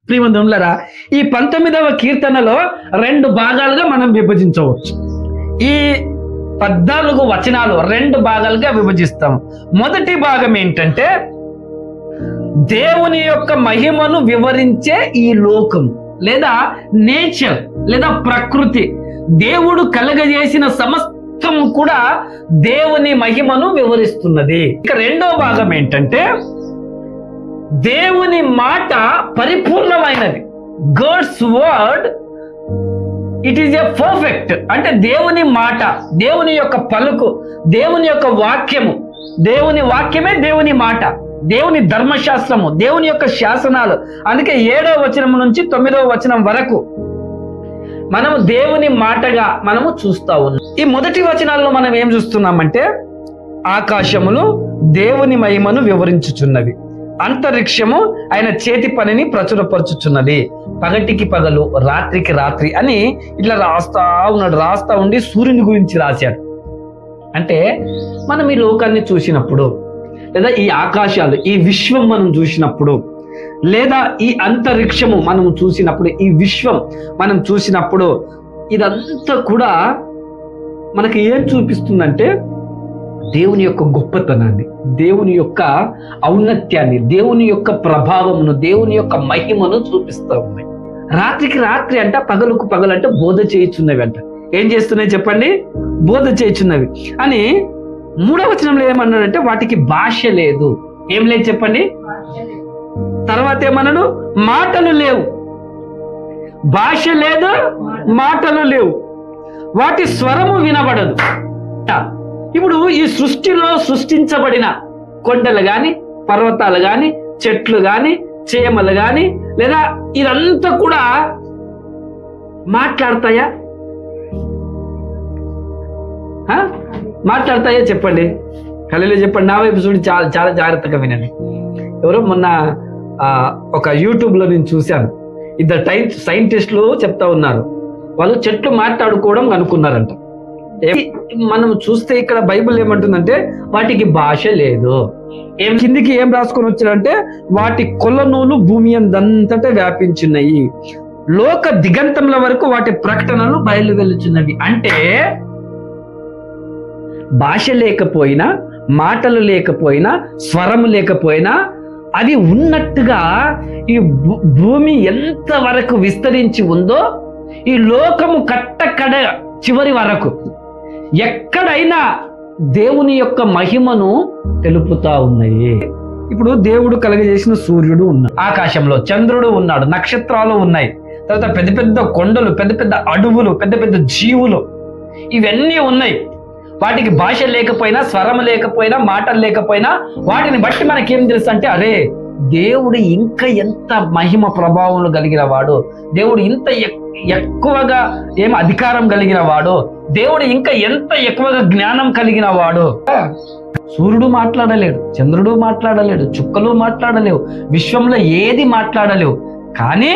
ప్రియమందులారా, ఈ 19వ కీర్తనలో 2 భాగాలుగా మనం విభజించవచ్చు. ఈ 14 వచనాలు 2 భాగాలుగా విభజిస్తాం. మొదటి భాగం ఏంటంటే దేవుని యొక్క మహిమను వివరించే ఈ లోకం లేదా నేచర్ లేదా ప్రకృతి, దేవుడు కలగజేసిన సమస్తం కూడా దేవుని మహిమను వివరిస్తున్నది. ఇక రెండో భాగం ఏంటంటే దేవుని మాట పరిపూర్ణమైనది. God's word it is a perfect. అంటే దేవుని మాట, దేవుని యొక్క పలుకు, దేవుని యొక్క వాక్యము, దేవుని వాక్యమే దేవుని మాట, దేవుని ధర్మశాస్త్రము, దేవుని యొక్క శాసనాలు. అందుకే 7వ వచనం నుంచి 9వ వచనం వరకు మనము దేవుని మాటగా మనము చూస్తా ఉన్నాం. ఈ మొదటి వచనాల్లో మనం ఏం చూస్తున్నామంటే ఆకాశములు దేవుని మహిమను వివరించుచున్నవి, అంతరిక్షము ఆయన చేతి పనిని ప్రచురపరచుచున్నది, పగటికి పగలు రాత్రికి రాత్రి అని ఇట్లా రాస్తా ఉండి సూర్యుని గురించి రాశాడు. అంటే మనం ఈ లోకాన్ని చూసినప్పుడు లేదా ఈ ఆకాశాలు, ఈ విశ్వం మనం చూసినప్పుడు, లేదా ఈ అంతరిక్షము మనం చూసినప్పుడు, ఈ విశ్వం మనం చూసినప్పుడు ఇదంతా కూడా మనకి ఏం చూపిస్తుందంటే దేవుని యొక్క గొప్పతనాన్ని, దేవుని యొక్క ఔన్నత్యాన్ని, దేవుని యొక్క ప్రభావమును, దేవుని యొక్క మహిమను చూపిస్తూ ఉన్నాయి. రాత్రికి రాత్రి అంట, పగలుకు పగలు అంటే బోధ చేయుచున్నవి అంట. ఏం చేస్తున్నాయి చెప్పండి? బోధ చేయుచున్నవి అని 3వ వచనంలో ఏమన్నాడంటే వాటికి భాష లేదు. ఏం లేదు చెప్పండి? తర్వాత ఏమన్నాడు? మాటలు లేవు. భాష లేదు, మాటలు లేవు, వాటి స్వరము వినబడదు. ఇప్పుడు ఈ సృష్టిలో సృష్టించబడిన కొండలు గాని, పర్వతాలు గాని, చెట్లు గాని, చేమలు గాని, లేదా ఇదంతా కూడా మాట్లాడతాయా? మాట్లాడతాయా చెప్పండి? కళ్ళలో చెప్పండి. నా వైపు చూడి చాలా చాలా జాగ్రత్తగా వినండి. ఎవరో మొన్న ఒక యూట్యూబ్లో నేను చూశాను, 2 సైంటిస్టులు చెప్తా ఉన్నారు, వాళ్ళు చెట్లు మాట్లాడుకోవడం అనుకున్నారంట. మనం చూస్తే ఇక్కడ బైబిల్ ఏమంటుందంటే వాటికి భాష లేదు. కిందికి ఏం రాసుకొని వచ్చారంటే వాటి కొలనూలు భూమి అందంతటా వ్యాపించున్నాయి, లోక దిగంతముల వరకు వాటి ప్రకటనలు బయలు వెలుచున్నవి. అంటే భాష లేకపోయినా, మాటలు లేకపోయినా, స్వరము లేకపోయినా అది ఉన్నట్టుగా ఈ భూమి ఎంత వరకు విస్తరించి ఉందో, ఈ లోకము కట్టకడ చివరి వరకు ఎక్కడైనా దేవుని యొక్క మహిమను తెలుపుతా ఉన్నాయి. ఇప్పుడు దేవుడు కలగజేసిన సూర్యుడు ఉన్నాడు, ఆకాశంలో చంద్రుడు ఉన్నాడు, నక్షత్రాలు ఉన్నాయి, తర్వాత పెద్ద పెద్ద కొండలు, పెద్ద పెద్ద అడవులు, పెద్ద పెద్ద జీవులు, ఇవన్నీ ఉన్నాయి. వాటికి భాష లేకపోయినా, స్వరం లేకపోయినా, మాటలు లేకపోయినా వాటిని బట్టి మనకేం తెలుసు అంటే అరే దేవుడు ఇంకా ఎంత మహిమ ప్రభావం కలిగిన వాడు, దేవుడు ఇంత ఎక్కువగా అధికారం కలిగిన వాడు, దేవుడు ఇంకా ఎంత ఎక్కువగా జ్ఞానం కలిగిన వాడు. సూర్యుడు మాట్లాడలేడు, చంద్రుడు మాట్లాడలేడు, చుక్కలు మాట్లాడలేవు, విశ్వంలో ఏది మాట్లాడలేవు, కానీ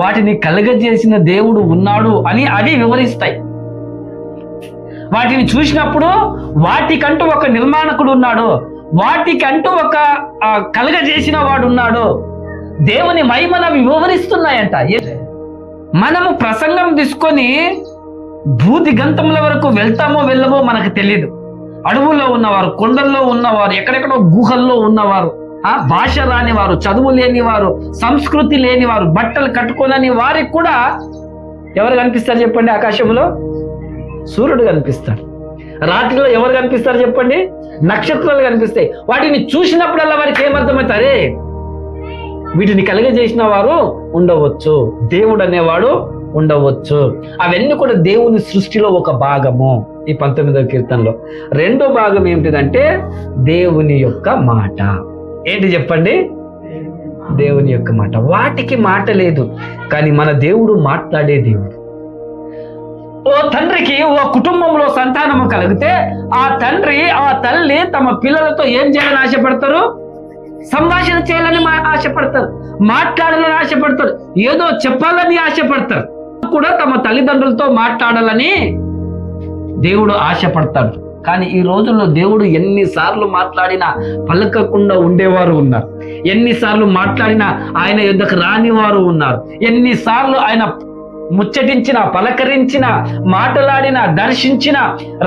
వాటిని కలగజేసిన దేవుడు ఉన్నాడు అని అవి వివరిస్తాయి. వాటిని చూసినప్పుడు వాటికంటూ ఒక నిర్మాణకుడు ఉన్నాడు, వాటికంటూ ఒక కలగజేసిన వాడు ఉన్నాడు. దేవుని మహిమను అవి వివరిస్తున్నాయంట. మనము ప్రసంగం తీసుకొని భూదిగంతముల వరకు వెళ్తామో వెళ్ళమో మనకు తెలియదు. అడవుల్లో ఉన్నవారు, కొండల్లో ఉన్నవారు, ఎక్కడెక్కడో గుహల్లో ఉన్నవారు, భాష రాని వారు, చదువు లేని వారు, సంస్కృతి లేని వారు, బట్టలు కట్టుకోనని వారికి కూడా ఎవరు కనిపిస్తారు చెప్పండి? ఆకాశంలో సూర్యుడు కనిపిస్తాడు. రాత్రిలో ఎవరు కనిపిస్తారు చెప్పండి? నక్షత్రాలు కనిపిస్తాయి. వాటిని చూసినప్పుడల్లా వారికి ఏమర్థమవుతారే వీటిని కలగజేసిన వారు ఉండవచ్చు, దేవుడు అనేవాడు ఉండవచ్చు. అవన్నీ కూడా దేవుని సృష్టిలో ఒక భాగము. ఈ 19వ కీర్తనలో రెండో భాగం ఏమిటిదంటే దేవుని యొక్క మాట. ఏంటి చెప్పండి? దేవుని యొక్క మాట. వాటికి మాట లేదు, కానీ మన దేవుడు మాట్లాడే దేవుడు. ఓ తండ్రికి ఓ కుటుంబంలో సంతానము కలిగితే ఆ తండ్రి, ఆ తల్లి తమ పిల్లలతో ఏం చేయాలని ఆశపడతారు? సంభాషణ చేయాలని ఆశపడతారు, మాట్లాడాలని ఆశపడతారు, ఏదో చెప్పాలని ఆశపడతారు. కూడా తమ తల్లిదండ్రులతో మాట్లాడాలని దేవుడు ఆశపడతాడు. కానీ ఈ రోజుల్లో దేవుడు ఎన్నిసార్లు మాట్లాడినా పలకకుండా ఉండేవారు ఉన్నారు, ఎన్నిసార్లు మాట్లాడినా ఆయన యుద్ధకు రాని వారు ఉన్నారు, ఎన్నిసార్లు ఆయన ముచ్చటించిన, పలకరించిన, మాట్లాడిన, దర్శించిన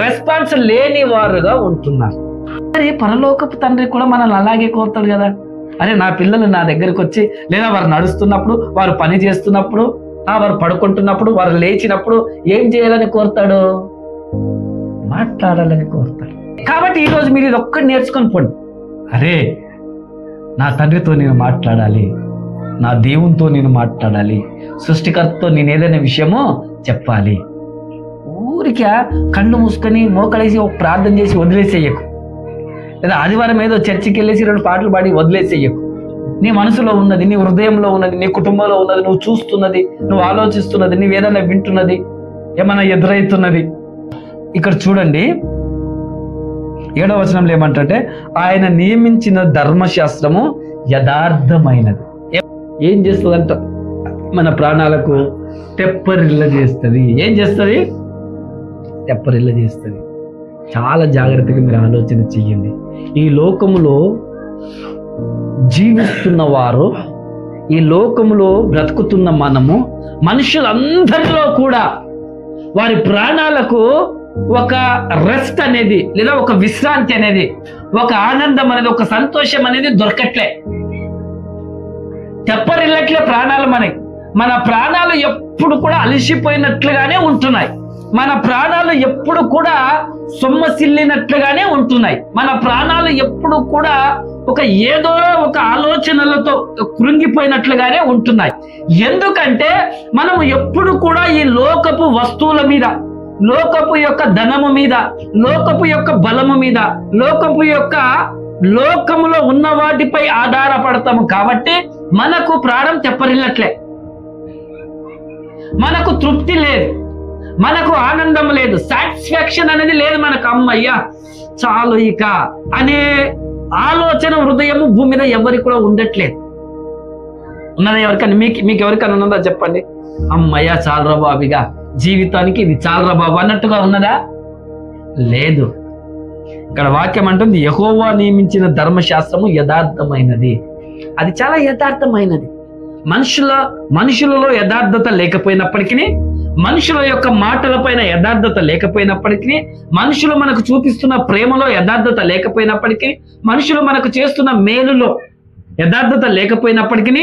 రెస్పాన్స్ లేని వారుగా ఉంటున్నారు. మరి పరలోకపు తండ్రి కూడా మనల్ని అలాగే కోరుతాడు కదా. అరే నా పిల్లలు నా దగ్గరికి వచ్చి, లేదా వారు నడుస్తున్నప్పుడు, వారు పని చేస్తున్నప్పుడు, వారు పడుకుంటున్నప్పుడు, వారు లేచినప్పుడు ఏం చేయాలని కోరుతాడు? మాట్లాడాలని కోరుతాడు. కాబట్టి ఈరోజు మీరు ఇది ఒక్కటి నేర్చుకొని పోండి. అరే నా తండ్రితో నేను మాట్లాడాలి, నా దేవునితో నేను మాట్లాడాలి, సృష్టికర్తతో నేను ఏదైనా విషయమో చెప్పాలి. ఊరికే కళ్ళు మూసుకొని మోకలేసి ఒక ప్రార్థన చేసి వదిలేసేయకు, లేదా ఆదివారం ఏదో చర్చికి వెళ్ళేసి 2 పాటలు పాడి వదిలేసేయకు. నీ మనసులో ఉన్నది, నీ హృదయంలో ఉన్నది, నీ కుటుంబంలో ఉన్నది, నువ్వు చూస్తున్నది, నువ్వు ఆలోచిస్తున్నది, నువ్వు ఏదైనా వింటున్నది, ఏమైనా ఎదురవుతున్నది. ఇక్కడ చూడండి 7వ వచనంలో ఏమంటే, ఆయన నియమించిన ధర్మశాస్త్రము యథార్థమైనది. ఏం చేస్తుందంట? మన ప్రాణాలకు తెప్పరిల్ల చేస్తుంది. ఏం చేస్తుంది? తెప్పరిల్ల చేస్తుంది. చాలా జాగ్రత్తగా మీరు ఆలోచన చెయ్యండి. ఈ లోకములో జీవిస్తున్న వారు, ఈ లోకములో బ్రతుకుతున్న మనము, మనుషులందరిలో కూడా వారి ప్రాణాలకు ఒక రెస్ట్ అనేది, లేదా ఒక విశ్రాంతి అనేది, ఒక ఆనందం అనేది, ఒక సంతోషం అనేది దొరకట్లే, తెప్పరిల్లట్లే ప్రాణాలు. మన ప్రాణాలు ఎప్పుడు కూడా అలసిపోయినట్లుగానే ఉంటున్నాయి. మన ప్రాణాలు ఎప్పుడు కూడా సొమ్మసిల్లినట్లుగానే ఉంటున్నాయి. మన ప్రాణాలు ఎప్పుడు కూడా ఏదో ఒక ఆలోచనలతో కృంగిపోయినట్లుగానే ఉంటున్నాయి. ఎందుకంటే మనం ఎప్పుడు కూడా ఈ లోకపు వస్తువుల మీద, లోకపు యొక్క ధనము మీద, లోకపు యొక్క బలము మీద, లోకములో ఉన్న వాటిపై ఆధారపడతాము. కాబట్టి మనకు ప్రాణం తెప్పరిల్లట్లే, మనకు తృప్తి లేదు, మనకు ఆనందం లేదు, సాటిస్ఫాక్షన్ అనేది లేదు మనకు. అమ్మయ్యా చాలు ఇక అనే ఆలోచన హృదయము భూమి మీద ఎవరికి కూడా ఉండట్లేదు. ఉన్నదా ఎవరికైనా? మీకు ఎవరికైనా ఉన్నదా చెప్పండి. అమ్మయ్యా చాలరా బాబిగా, జీవితానికి ఇది చాలరా బాబు అన్నట్టుగా ఉన్నదా? లేదు. ఇక్కడ వాక్యం అంటుంది, యెహోవా నియమించిన ధర్మశాస్త్రము యథార్థమైనది. అది చాలా యథార్థమైనది. మనుషులలో యథార్థత లేకపోయినప్పటికీ, మనుషుల యొక్క మాటల పైన యథార్థత లేకపోయినప్పటికీ, మనుషులు మనకు చూపిస్తున్న ప్రేమలో యథార్థత లేకపోయినప్పటికీ, మనుషులు మనకు చేస్తున్న మేలులో యథార్థత లేకపోయినప్పటికీ,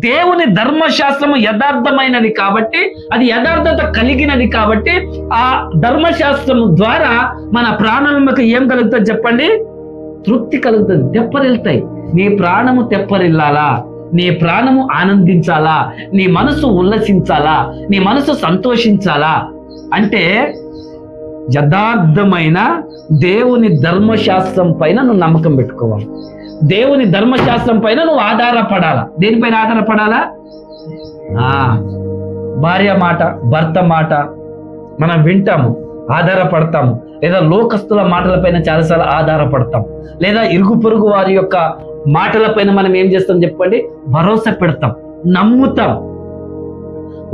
దేవుని ధర్మశాస్త్రము యథార్థమైనది కాబట్టి, అది యథార్థత కలిగినది కాబట్టి, ఆ ధర్మశాస్త్రము ద్వారా మన ప్రాణాలకు ఏం కలుగుతుంది చెప్పండి? తృప్తి కలుగుతుంది, తెప్పరిల్తాయి. నీ ప్రాణము తెప్పరిల్లాలా, నీ ప్రాణము ఆనందించాలా, నీ మనసు ఉల్లసించాలా, నీ మనసు సంతోషించాలా అంటే యథార్థమైన దేవుని ధర్మశాస్త్రం పైన నువ్వు నమ్మకం పెట్టుకోవాలి. దేవుని ధర్మశాస్త్రం పైన నువ్వు ఆధారపడాలా. దేనిపైన ఆధారపడాలా? భార్య మాట, భర్త మాట మనం వింటాము, ఆధారపడతాము. లేదా లోకస్తుల మాటలపైన చాలాసార్లు ఆధారపడతాం. లేదా ఇరుగు పొరుగు వారి యొక్క మాటలపైన మనం ఏం చేస్తాం చెప్పండి? భరోసా పెడతాం, నమ్ముతాం.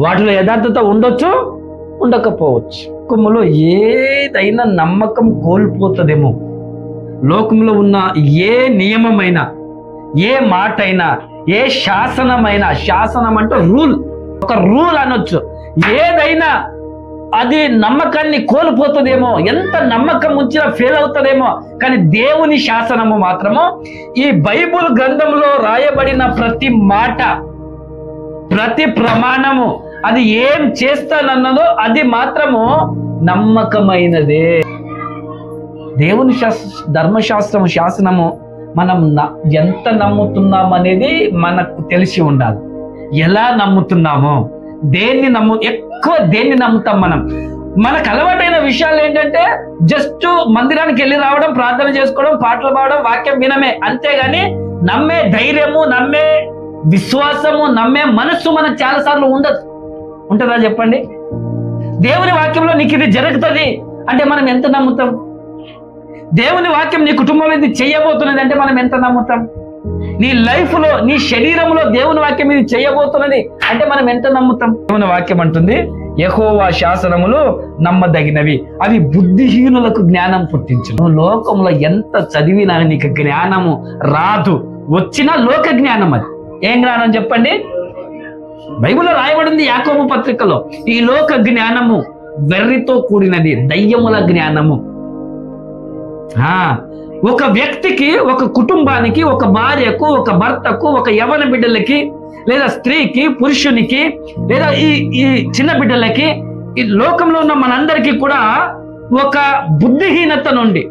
వాటిలో యథార్థత ఉండొచ్చు, ఉండకపోవచ్చు. లోకములో ఏదైనా నమ్మకం కోల్పోతుందేమో. లోకంలో ఉన్న ఏ నియమమైనా, ఏ మాట అయినా, ఏ శాసనమైనా, శాసనం అంటే రూల్, ఒక రూల్ అనొచ్చు, ఏదైనా అది నమ్మకాన్ని కోల్పోతుందేమో, ఎంత నమ్మకం ఉంచినా ఫెయిల్ అవుతుందేమో. కానీ దేవుని శాసనము మాత్రము, ఈ బైబుల్ గ్రంథంలో రాయబడిన ప్రతి మాట, ప్రతి ప్రమాణము, అది ఏం చేస్తానన్నదో అది మాత్రము నమ్మకమైనదే. దేవుని ధర్మశాస్త్రము, శాసనము మనం ఎంత నమ్ముతున్నాం అనేది మనకు తెలిసి ఉండాలి. ఎలా నమ్ముతున్నామో, ఎక్కువ దేన్ని నమ్ముతాం మనం? మనకు అలవాటైన విషయాలు ఏంటంటే జస్ట్ మందిరానికి వెళ్ళి రావడం, ప్రార్థన చేసుకోవడం, పాటలు పాడడం, వాక్యం వినమే, అంతేగాని నమ్మే ధైర్యము, నమ్మే విశ్వాసము, నమ్మే మనస్సు మనకు చాలా సార్లు ఉంటుందా చెప్పండి? దేవుని వాక్యంలో నీకు ఇది జరుగుతుంది అంటే మనం ఎంత నమ్ముతాం? దేవుని వాక్యం నీ కుటుంబంలో ఇది చేయబోతున్నది అంటే మనం ఎంత నమ్ముతాం? నీ లైఫ్ లో, నీ శరీరంలో దేవుని వాక్యం ఇది చేయబోతున్నది అంటే మనం ఎంత నమ్ముతాం? దేవుని వాక్యం అంటుంది, యెహోవా శాసనములు నమ్మదగినవి, అవి బుద్ధిహీనులకు జ్ఞానం పుట్టించును. నువ్వు లోకంలో ఎంత చదివినా నీకు జ్ఞానము రాదు. వచ్చిన లోక జ్ఞానం. అది ఏం జ్ఞానం చెప్పండి? బైబిల్లో రాయబడింది యాకోబు పత్రికలో, ఈ లోక జ్ఞానము వెర్రితో కూడినది, దయ్యముల జ్ఞానము. ఒక వ్యక్తికి, ఒక కుటుంబానికి, ఒక భార్యకు, ఒక భర్తకు, ఒక యవన బిడ్డలకి, లేదా స్త్రీకి, పురుషునికి, లేదా ఈ చిన్న బిడ్డలకి, ఈ లోకంలో ఉన్న మనందరికీ కూడా ఒక బుద్ధిహీనత నుండి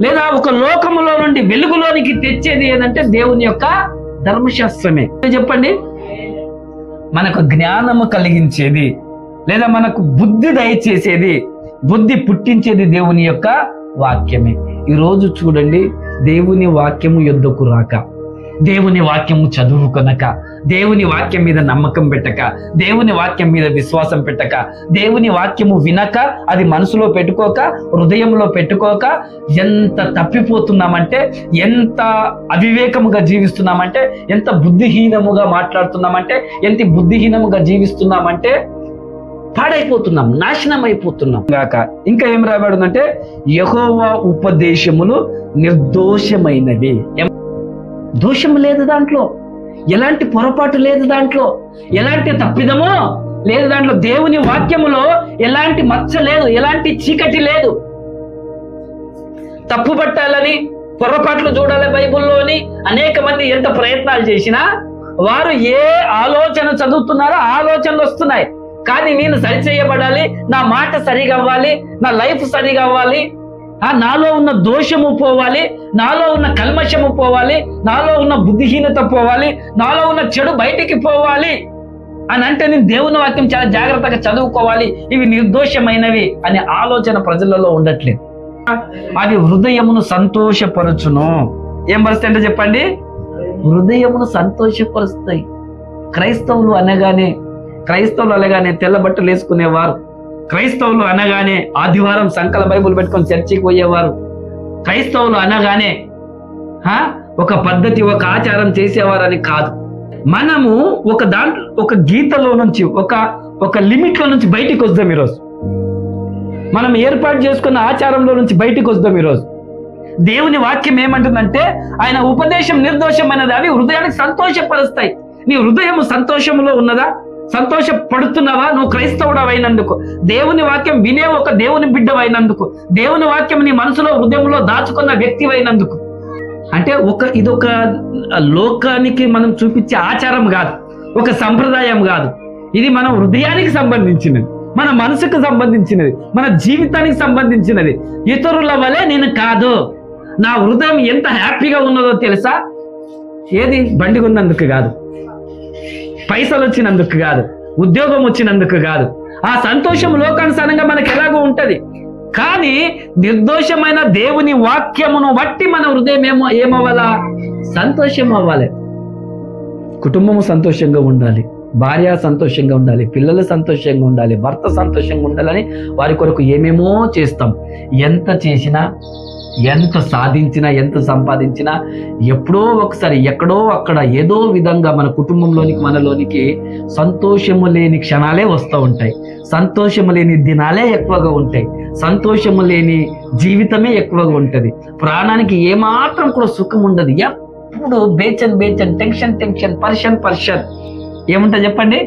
లేదా ఒక లోకములో నుండి వెలుగులోనికి తెచ్చేది ఏదంటే దేవుని యొక్క ధర్మశాస్త్రమే. చెప్పండి, మనకు జ్ఞానము కలిగించేది లేదా మనకు బుద్ధి దయచేసేది, బుద్ధి పుట్టించేది దేవుని యొక్క వాక్యమే. ఈరోజు చూడండి, దేవుని వాక్యము యొద్దకు రాక, దేవుని వాక్యము చదువుకొనక, దేవుని వాక్యం మీద నమ్మకం పెట్టక, దేవుని వాక్యం మీద విశ్వాసం పెట్టక, దేవుని వాక్యము వినక, అది మనసులో పెట్టుకోక, హృదయంలో పెట్టుకోక ఎంత తప్పిపోతున్నామంటే, ఎంత అవివేకముగా జీవిస్తున్నామంటే, ఎంత బుద్ధిహీనముగా మాట్లాడుతున్నామంటే, ఎంత బుద్ధిహీనముగా జీవిస్తున్నామంటే పాడైపోతున్నాం, నాశనం అయిపోతున్నాం గాక. ఇంకా ఏం రాబడిందంటే, యెహోవా ఉపదేశములు నిర్దోషమైనవి. దోషము లేదు దాంట్లో, ఎలాంటి పొరపాటు లేదు దాంట్లో, ఎలాంటి తప్పిదమో లేదు దాంట్లో. దేవుని వాక్యములో ఎలాంటి మచ్చ లేదు, ఎలాంటి చీకటి లేదు. తప్పు పట్టాలని, పొరపాట్లు చూడాలి బైబిల్లోని అనేక మంది ఎంత ప్రయత్నాలు చేసినా వారు ఏ ఆలోచన చదువుతున్నారో ఆలోచనలు వస్తున్నాయి. కానీ నేను సరిచేయబడాలి, నా మాట సరిగా అవ్వాలి, నా లైఫ్ సరిగా అవ్వాలి, నాలో ఉన్న దోషము పోవాలి, నాలో ఉన్న కల్మషము పోవాలి, నాలో ఉన్న బుద్ధిహీనత పోవాలి, నాలో ఉన్న చెడు బయటికి పోవాలి అని అంటే నేను దేవుని వాక్యం చాలా జాగ్రత్తగా చదువుకోవాలి, ఇవి నిర్దోషమైనవి అనే ఆలోచన ప్రజలలో ఉండట్లేదు. అవి హృదయమును సంతోషపరచును. ఏం పరిస్థితి అంటే చెప్పండి? హృదయమును సంతోషపరుస్తాయి. క్రైస్తవులు అనగానే తెల్ల బట్టలు వేసుకునేవారు, క్రైస్తవులు అనగానే ఆదివారం సంకల బైబుల్ పెట్టుకొని చర్చికి పోయేవారు, క్రైస్తవులు అనగానే ఒక పద్ధతి, ఒక ఆచారం చేసేవారని కాదు. మనము ఒక గీతలో నుంచి, ఒక లిమిట్లో నుంచి బయటికి వద్దాం. ఈరోజు మనం ఏర్పాటు చేసుకున్న ఆచారంలో నుంచి బయటికి వద్దాం. ఈరోజు దేవుని వాక్యం ఏమంటుందంటే, ఆయన ఉపదేశం నిర్దోషమైనది, అవి హృదయానికి సంతోషపరుస్తాయి. నీ హృదయము సంతోషంలో ఉన్నదా? సంతోషపడుతున్నావా? నువ్వు క్రైస్తవుడవైనందుకు, దేవుని వాక్యం వినే ఒక దేవుని బిడ్డవైనందుకు, దేవుని వాక్యం నీ మనసులో, హృదయంలో దాచుకున్న వ్యక్తివైనందుకు. అంటే ఇదొక లోకానికి మనం చూపించే ఆచారం కాదు, ఒక సంప్రదాయం కాదు. ఇది మన హృదయానికి సంబంధించినది, మన మనసుకు సంబంధించినది, మన జీవితానికి సంబంధించినది. ఇతరుల వలె నేను కాదు. నా హృదయం ఎంత హ్యాపీగా ఉన్నదో తెలుసా? ఏది బండి ఉన్నందుకు కాదు, పైసలు వచ్చినందుకు కాదు, ఉద్యోగం వచ్చినందుకు కాదు. ఆ సంతోషం లోకానుసారంగా మనకు ఎలాగో ఉంటది. కానీ నిర్దోషమైన దేవుని వాక్యమును బట్టి మన హృదయం ఏమవ్వాలా? సంతోషం అవ్వాలి. కుటుంబము సంతోషంగా ఉండాలి, భార్య సంతోషంగా ఉండాలి, పిల్లలు సంతోషంగా ఉండాలి, భర్త సంతోషంగా ఉండాలని వారి కొరకు ఏమేమో చేస్తాం. ఎంత చేసినా, ఎంత సాధించినా, ఎంత సంపాదించినా ఎప్పుడో ఒకసారి ఎక్కడో అక్కడ ఏదో విధంగా మన కుటుంబంలోనికి, మనలోనికి సంతోషము లేని క్షణాలే వస్తూ ఉంటాయి, సంతోషము లేని దినాలే ఎక్కువగా ఉంటాయి, సంతోషము లేని జీవితమే ఎక్కువగా ఉంటుంది. ప్రాణానికి ఏమాత్రం కూడా సుఖం ఉండదు. ఎప్పుడు బేచన్ టెన్షన్ పర్షన్ ఏముంటుంది చెప్పండి?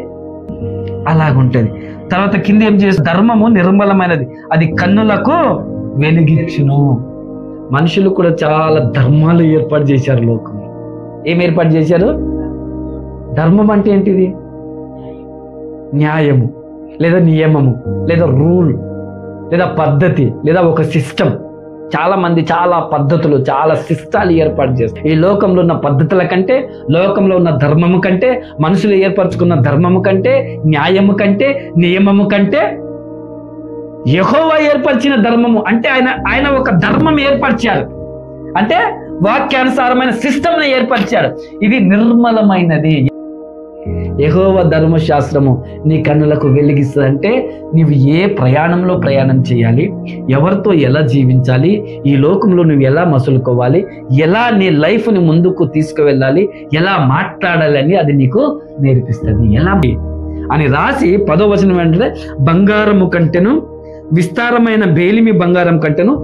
అలాగుంటది. తర్వాత కింద ఏం చేసి, ధర్మము నిర్మలమైనది, అది కన్నులకు వెలిగించును. మనుషులు కూడా చాలా ధర్మాలు ఏర్పాటు చేశారు లోకంలో. ఏం ఏర్పాటు చేశారు? ధర్మం అంటే ఏంటిది? న్యాయము లేదా నియమము లేదా రూల్ లేదా పద్ధతి లేదా ఒక సిస్టమ్. చాలా మంది చాలా పద్ధతులు, చాలా సిస్టాలు ఏర్పాటు చేస్తారు. ఈ లోకంలో ఉన్న పద్ధతుల కంటే, లోకంలో ఉన్న ధర్మము కంటే, మనుషులు ఏర్పరచుకున్న ధర్మము కంటే, న్యాయము కంటే, నియమము కంటే యెహోవా ఏర్పరిచిన ధర్మము అంటే ఆయన ఒక ధర్మం ఏర్పరిచారు. అంటే వాక్యానుసారమైన సిస్టమ్ని ఏర్పరిచారు. ఇది నిర్మలమైనది. యెహోవా ధర్మశాస్త్రము నీ కన్నులకు వెలిగిస్తుంది. అంటే నువ్వు ఏ ప్రయాణంలో ప్రయాణం చేయాలి, ఎవరితో ఎలా జీవించాలి, ఈ లోకంలో నువ్వు ఎలా మసులుకోవాలి, ఎలా నీ లైఫ్ని ముందుకు తీసుకువెళ్ళాలి, ఎలా మాట్లాడాలని అది నీకు నేర్పిస్తుంది. ఎలా అని రాసి 10వ వచనం ఏంటంటే బంగారము కంటెను విస్తారమైన బేలిమి బంగారం కంటెను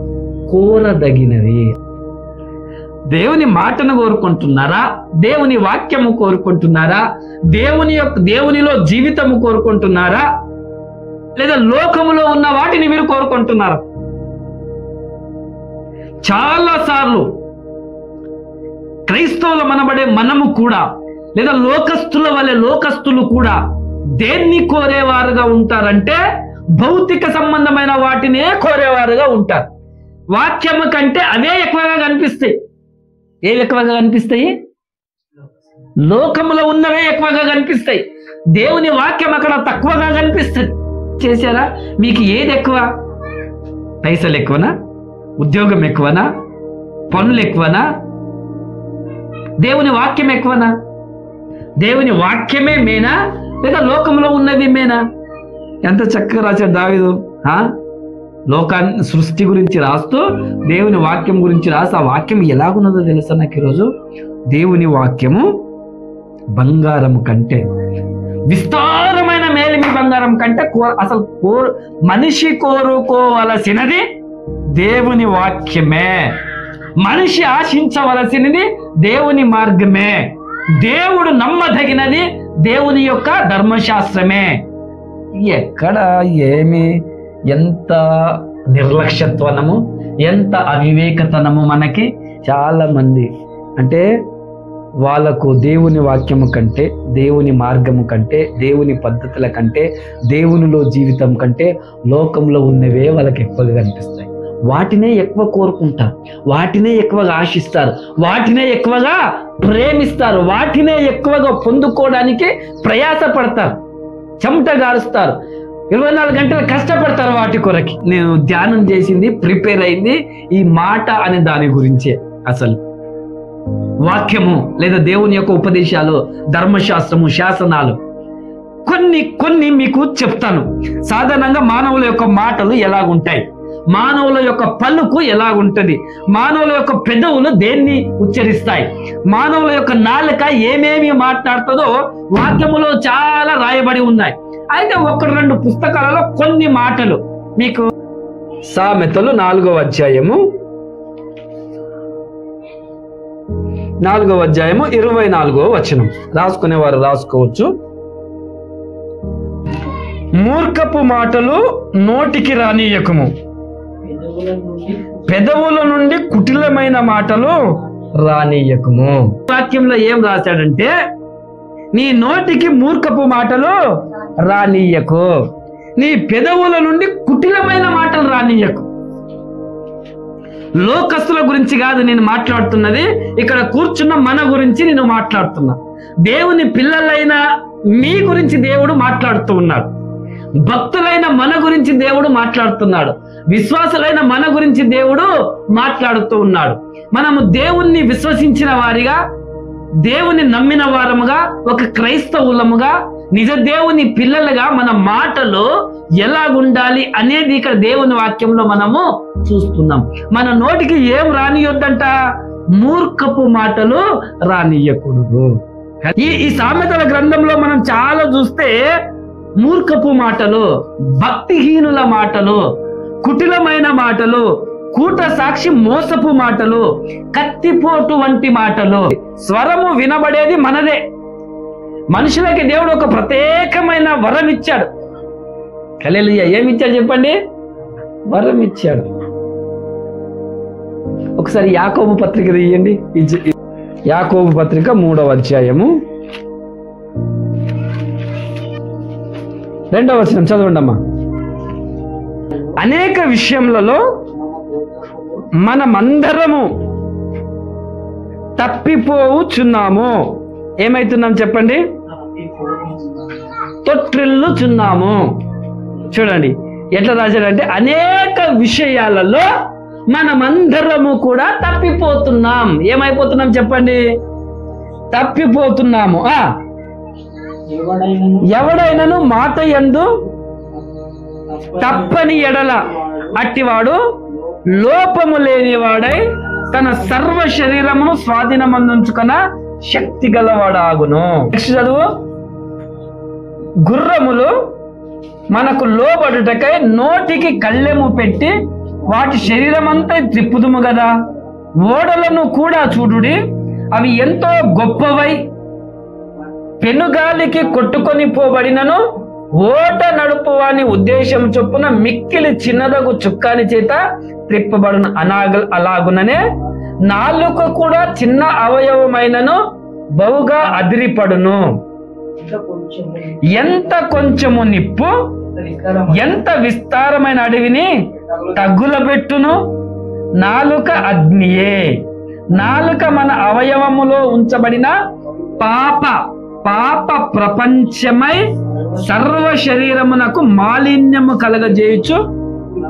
కోరదగినది. దేవుని మాటను కోరుకుంటున్నారా? దేవుని వాక్యము కోరుకుంటున్నారా? దేవునిలో జీవితము కోరుకుంటున్నారా? లేదా లోకములో ఉన్న వాటిని మీరు కోరుకుంటున్నారా? చాలా సార్లు క్రైస్తవులు మనబడే మనము కూడా లేదా లోకస్తులు కూడా దేన్ని కోరేవారుగా ఉంటారంటే భౌతిక సంబంధమైన వాటినే కోరేవారుగా ఉంటారు. వాక్యము కంటే అవే ఎక్కువగా కనిపిస్తాయి. ఏవి ఎక్కువగా కనిపిస్తాయి? లోకములో ఉన్నవే ఎక్కువగా కనిపిస్తాయి. దేవుని వాక్యం అక్కడ తక్కువగా కనిపిస్తుంది. చేశారా? మీకు ఏది ఎక్కువ? పైసలు ఎక్కువనా? ఉద్యోగం ఎక్కువనా? పనులు ఎక్కువనా? దేవుని వాక్యం ఎక్కువనా? దేవుని వాక్యమే మేనా లేదా లోకంలో ఉన్నవి మేనా? ఎంత చక్కగా రాశాడు దావీదు. లోకాన్ని సృష్టి గురించి రాస్తూ దేవుని వాక్యం గురించి రాస్తూ ఆ వాక్యం ఎలాగున్నదో తెలుసా నాకు ఈరోజు? దేవుని వాక్యము బంగారం కంటే విస్తారమైన మేలిమి బంగారం కంటే మనిషి కోరుకోవలసినది దేవుని వాక్యమే. మనిషి ఆశించవలసినది దేవుని మార్గమే. దేవుడు నమ్మదగినది దేవుని యొక్క ధర్మశాస్త్రమే. ఎక్కడ ఏమి ఎంత నిర్లక్ష్యత్వనము, ఎంత అవివేకతనము మనకి. చాలా మంది అంటే వాళ్ళకు దేవుని వాక్యము కంటే, దేవుని మార్గము కంటే, దేవుని పద్ధతుల కంటే, దేవునిలో జీవితం కంటే లోకంలో ఉన్నవే వాళ్ళకి ఎక్కువగా కనిపిస్తాయి. వాటినే ఎక్కువ కోరుకుంటారు, వాటినే ఎక్కువగా ఆశిస్తారు, వాటినే ఎక్కువగా ప్రేమిస్తారు, వాటినే ఎక్కువగా పొందుకోవడానికి ప్రయాసపడతారు, చెమట గారుస్తారు, 24 గంటలు కష్టపడతారు వాటి కొరకి. నేను ధ్యానం చేసింది, ప్రిపేర్ అయింది ఈ మాట అనే దాని గురించే. అసలు వాక్యము లేదా దేవుని యొక్క ఉపదేశాలు, ధర్మశాస్త్రము, శాసనాలు కొన్ని మీకు చెప్తాను. సాధారణంగా మానవుల యొక్క మాటలు ఎలాగుంటాయి, మానవుల యొక్క పలుకు ఎలాగుంటది, మానవుల యొక్క పెదవులు దేన్ని ఉచ్చరిస్తాయి, మానవుల యొక్క నాలుక ఏమేమి మాట్లాడుతుందో వాక్యములో చాలా రాయబడి ఉన్నాయి. అయితే 1-2 పుస్తకాలలో కొన్ని మాటలు మీకు. సామెతలు 4వ అధ్యాయము 24వ వచనం రాసుకునేవారు రాసుకోవచ్చు. మూర్ఖపు మాటలు నోటికి రానియకము, పెదవుల నుండి కుటిలమైన మాటలు రానియకము. వాక్యంలో ఏం రాశాడంటే నీ నోటికి మూర్ఖపు మాటలు రానియకు, నీ పెదవుల నుండి కుటిలమైన మాటలు రానియకు. లోకస్తుల గురించి కాదు నేను మాట్లాడుతున్నది, ఇక్కడ కూర్చున్న మన గురించి నేను మాట్లాడుతున్నా. దేవుని పిల్లలైన మీ గురించి దేవుడు మాట్లాడుతూ ఉన్నాడు. భక్తులైన మన గురించి దేవుడు మాట్లాడుతున్నాడు. విశ్వాసులైన మన గురించి దేవుడు మాట్లాడుతూ ఉన్నాడు. మనము దేవుణ్ణి విశ్వసించిన వారిగా, దేవుని నమ్మిన వారముగా, ఒక క్రైస్తవులముగా, నిజ దేవుని పిల్లలుగా మన మాటలు ఎలాగుండాలి అనేది ఇక్కడ దేవుని వాక్యంలో మనము చూస్తున్నాం. మన నోటికి ఏం రానియొద్దంట? మూర్ఖపు మాటలు రానియకూడదు. ఈ సామెతల గ్రంథంలో మనం చాలా చూస్తే మూర్ఖపు మాటలు, భక్తిహీనుల మాటలు, కుటిలమైన మాటలు, కూట సాక్షి మోసపు మాటలు, కత్తిపోటు వంటి మాటలు. స్వరము వినబడేది మనదే. మనుషులకి దేవుడు ఒక ప్రత్యేకమైన వరం ఇచ్చాడు. హల్లెలూయా. ఏమిచ్చాడు చెప్పండి? వరం ఇచ్చాడు. ఒకసారి యాకోబు పత్రిక తీయండి. యాకోబు పత్రిక 3వ అధ్యాయము 2వ వచనం చదవండి అమ్మా. అనేక విషయములలో మనమందరము తప్పిపోవుచున్నాము. ఏమైతున్నాం చెప్పండి? తొట్టిల్లుచున్నాము. చూడండి ఎట్లా రాశాడంటే అనేక విషయాలలో మనమందరము కూడా తప్పిపోతున్నాం. ఏమైపోతున్నాం చెప్పండి? తప్పిపోతున్నాము. ఎవడైనను మాట యందు తప్పని ఎడల అట్టివాడు లోపము లేనివాడై తన సర్వ శరీరమును స్వాధీనమందుంచుకున్న శక్తి గలవాడాగును. నెక్స్ట్ చదువు. గుర్రములు మనకు లోబడుటకై నోటికి కళ్ళెము పెట్టి వాటి శరీరం అంతా త్రిప్పుదుము కదా. ఓడలను కూడా చూడుడి, అవి ఎంతో గొప్పవై పెనుగాలికి కొట్టుకొని పోబడినను ఓట నడుపువాని ఉద్దేశం చొప్పున మిక్కిలి చిన్నదగు చుక్కాని చేత త్రిప్పబడును. అలాగుననే నాలుక కూడా చిన్న అవయవమైనను బహుగా అదిరిపడును. ఎంత కొంచెము నిప్పు ఎంత విస్తారమైన అడవిని తగులబెట్టును. నాలుక అగ్నియే. నాలుక మన అవయవములో ఉంచబడిన పాప ప్రపంచమై సర్వ శరీరమునకు మాలిన్యము కలగజేయుచు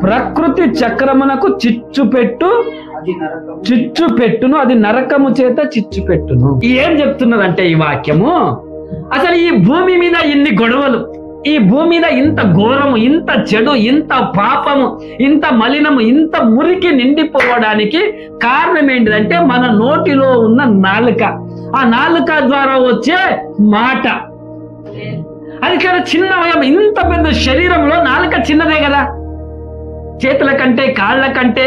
ప్రకృతి చక్రమునకు చిచ్చుపెట్టును. అది నరకము చేత చిచ్చుపెట్టును. ఏం చెప్తున్నదంటే ఈ వాక్యము, అసలు ఈ భూమి మీద ఇన్ని గొడవలు, ఈ భూమి మీద ఇంత ఘోరము, ఇంత చెడు, ఇంత పాపము, ఇంత మలినము, ఇంత మురికి నిండిపోవడానికి కారణం ఏంటిదంటే మన నోటిలో ఉన్న నాలుక. ఆ నాలుక ద్వారా వచ్చే మాట. అది కదా చిన్న అవయవం. ఇంత పెద్ద శరీరంలో నాలుక చిన్నదే కదా. చేతుల కంటే, కాళ్ళ కంటే,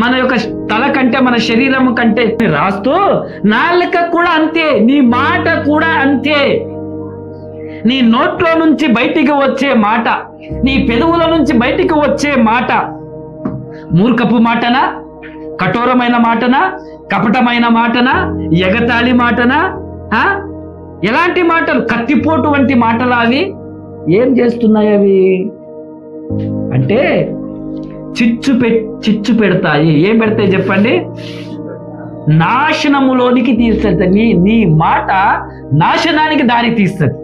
మన యొక్క తల కంటే, మన శరీరం కంటే రాస్తూ నాలుక కూడా అంతే, నీ మాట కూడా అంతే. నీ నోట్లో నుంచి బయటికి వచ్చే మాట, నీ పెదవుల నుంచి బయటికి వచ్చే మాట మూర్ఖపు మాటనా, కఠోరమైన మాటనా, కపటమైన మాటనా, ఎగతాళి మాటనా, ఎలాంటి మాటలు? కత్తిపోటు వంటి మాటలు. అవి ఏం చేస్తున్నాయి? అవి అంటే చిచ్చు పెడతాయి. ఏం పెడతాయి చెప్పండి? నాశనములోనికి తీస్తుంది. నీ మాట నాశనానికి దారి తీస్తుంది.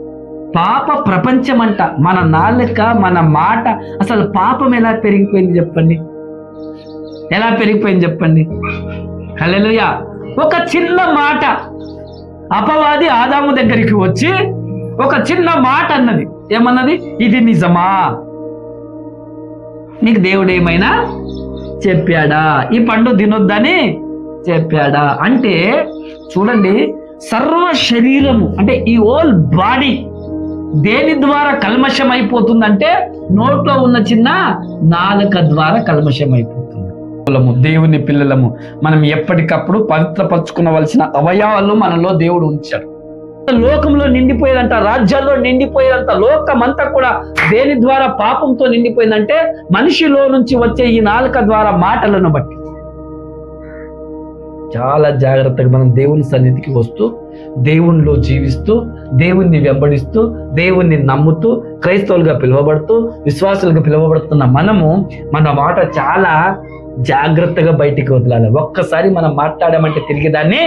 పాప ప్రపంచం అంట మన నాలుక, మన మాట. అసలు పాపం ఎలా పెరిగిపోయింది చెప్పండి? ఎలా పెరిగిపోయింది చెప్పండి? హల్లెలూయా. ఒక చిన్న మాట, అపవాది ఆదాము దగ్గరికి వచ్చి ఒక చిన్న మాట అన్నది. ఏమన్నది? ఇది నిజమా? నీకు దేవుడు ఏమైనా చెప్పాడా? ఈ పండు తినొద్దని చెప్పాడా? అంటే చూడండి, సర్వ శరీరము అంటే ఈ హోల్ బాడీ దేని ద్వారా కల్మషం అయిపోతుందంటే నోట్లో ఉన్న చిన్న నాలుక ద్వారా కల్మషం అయిపోతుంది. దేవుని పిల్లలము మనం ఎప్పటికప్పుడు పవిత్రపరచుకునవలసిన అవయవాలు మనలో దేవుడు ఉంచాడు. లోకంలో నిండిపోయేదంట, రాజ్యాల్లో నిండిపోయేదంట, లోకమంతా కూడా దేని ద్వారా పాపంతో నిండిపోయిందంటే మనిషిలో నుంచి వచ్చే ఈ నాలుక ద్వారా మాటలను బట్టి. చాలా జాగ్రత్తగా మనం దేవుని సన్నిధికి వస్తూ, దేవునిలో జీవిస్తూ, దేవుణ్ణి వెంబడిస్తూ, దేవుణ్ణి నమ్ముతూ, క్రైస్తవులుగా పిలువబడుతూ, విశ్వాసులుగా పిలువబడుతున్న మనము మన మాట చాలా జాగ్రత్తగా బయటికి వదలాలి. ఒక్కసారి మనం మాట్లాడామంటే తిరిగి దాన్ని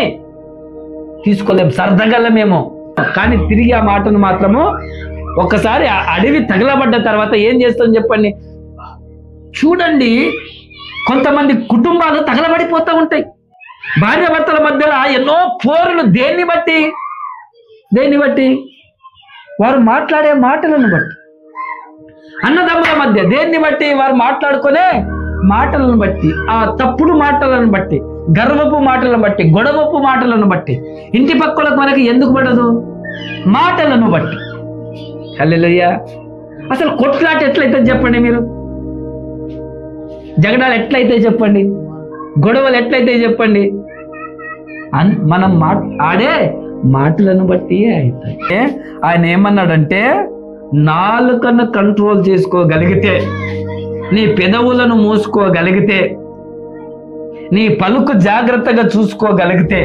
తీసుకోలేము, సర్దగలమేమో. కానీ తిరిగి ఆ మాటను మాత్రము ఒక్కసారి ఆ అడవి తగలబడ్డ తర్వాత ఏం చేస్తాం చెప్పండి? చూడండి, కొంతమంది కుటుంబాలు తగలబడిపోతూ ఉంటాయి. భార్యాభర్తల మధ్యలో ఎన్నో పోరులు. దేన్ని బట్టి? వారు మాట్లాడే మాటలను బట్టి. అన్నదమ్ముల మధ్య దేన్ని బట్టి? వారు మాట్లాడుకునే మాటలను బట్టి, ఆ తప్పుడు మాటలను బట్టి, గర్వపు మాటలను బట్టి, గొడవపు మాటలను బట్టి. ఇంటి పక్కలకు మనకి ఎందుకు పడదు? మాటలను బట్టి. హల్లెలూయా. అసలు కొట్లాట ఎట్లయితే చెప్పండి మీరు? జగడాలు ఎట్లయితే చెప్పండి? గొడవలు ఎట్లయితే చెప్పండి? మనం ఆడే మాటలను బట్టి అవుతాయి. ఆయన ఏమన్నాడంటే, నాలుకను కంట్రోల్ చేసుకోగలిగితే, నీ పెదవులను మూసుకోగలిగితే, నీ పలుకు జాగ్రత్తగా చూసుకోగలిగితే,